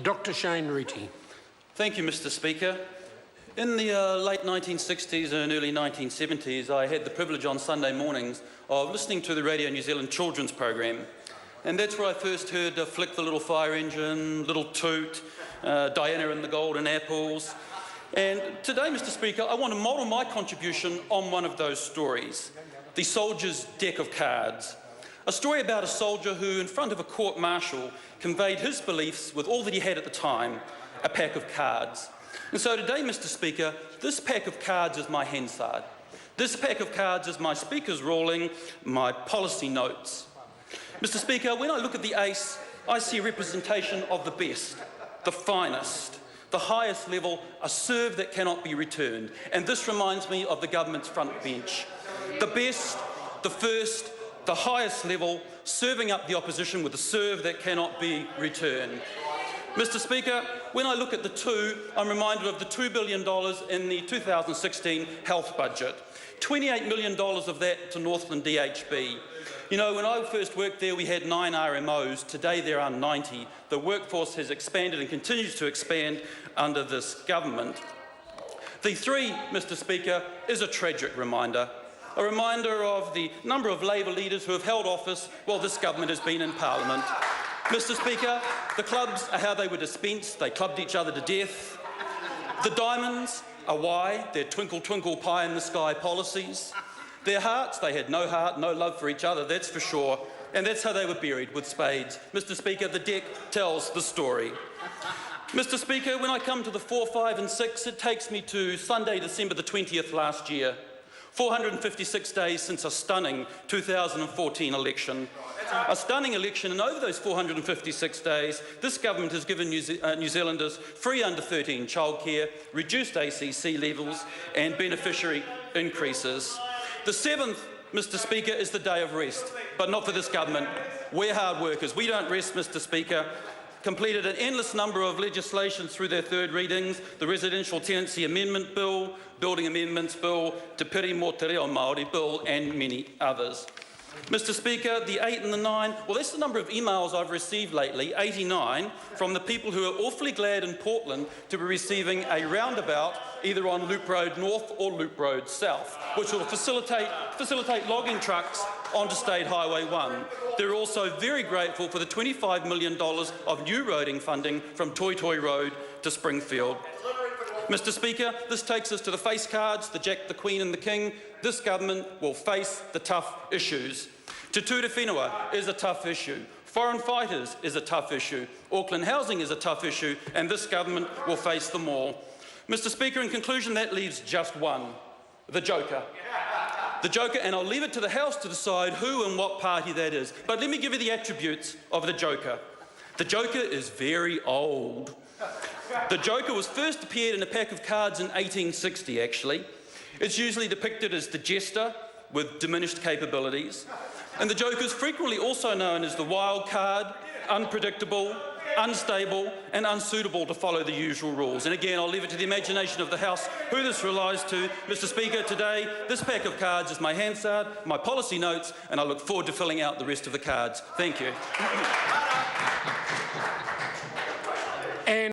Dr. Shane Reti. Thank you, Mr. Speaker. In the late 1960s and early 1970s, I had the privilege on Sunday mornings of listening to the Radio New Zealand children's program. And that's where I first heard Flick the Little Fire Engine, Little Toot, Diana and the Golden Apples. And today, Mr. Speaker, I want to model my contribution on one of those stories, The Soldier's Deck of Cards. A story about a soldier who, in front of a court-martial, conveyed his beliefs with all that he had at the time, a pack of cards. And so today, Mr. Speaker, this pack of cards is my Hansard. This pack of cards is my speaker's ruling, my policy notes. Mr. Speaker, when I look at the ace, I see a representation of the best, the finest, the highest level, a serve that cannot be returned. And this reminds me of the government's front bench. The best, the first, the highest level, serving up the opposition with a serve that cannot be returned. Mr. Speaker, when I look at the two, I'm reminded of the $2 billion in the 2016 health budget. $28 million of that to Northland DHB. You know, when I first worked there, we had 9 RMOs. Today there are 90. The workforce has expanded and continues to expand under this government. The three, Mr. Speaker, is a tragic reminder. A reminder of the number of Labour leaders who have held office while this government has been in Parliament. Mr. Speaker, the clubs are how they were dispensed. They clubbed each other to death. The diamonds are why, their twinkle, twinkle, pie in the sky policies. Their hearts, they had no heart, no love for each other, that's for sure. And that's how they were buried, with spades. Mr. Speaker, the deck tells the story. Mr. Speaker, when I come to the 4, 5 and 6, it takes me to Sunday, December the 20th last year. 456 days since a stunning 2014 election. A stunning election, and over those 456 days, this government has given New Zealanders free under-13 childcare, reduced ACC levels and beneficiary increases. The 7th, Mr. Speaker, is the day of rest, but not for this government. We're hard workers. We don't rest, Mr. Speaker. Completed an endless number of legislations through their third readings, the Residential Tenancy Amendment Bill, Building Amendments Bill, Te Piri Mō Te Reo Māori Bill, and many others. Mr. Speaker, the 8 and the 9, well, that's the number of emails I've received lately, 89, from the people who are awfully glad in Portland to be receiving a roundabout either on Loop Road North or Loop Road South, which will facilitate logging trucks onto State Highway 1. They're also very grateful for the $25 million of new roading funding from Toi Toi Road to Springfield. Mr. Speaker, this takes us to the face cards, the Jack, the Queen and the King. This government will face the tough issues. Te Ture Whenua is a tough issue. Foreign fighters is a tough issue. Auckland housing is a tough issue, and this government will face them all. Mr. Speaker, in conclusion, that leaves just one, the Joker. The Joker, and I'll leave it to the House to decide who and what party that is. But let me give you the attributes of the Joker. The Joker is very old. The Joker was first appeared in a pack of cards in 1860, actually. It's usually depicted as the jester with diminished capabilities. And the Joker is frequently also known as the wild card, unpredictable, unstable and unsuitable to follow the usual rules. And again, I'll leave it to the imagination of the House who this relies to. Mr. Speaker, today, this pack of cards is my Hansard, my policy notes, and I look forward to filling out the rest of the cards. Thank you.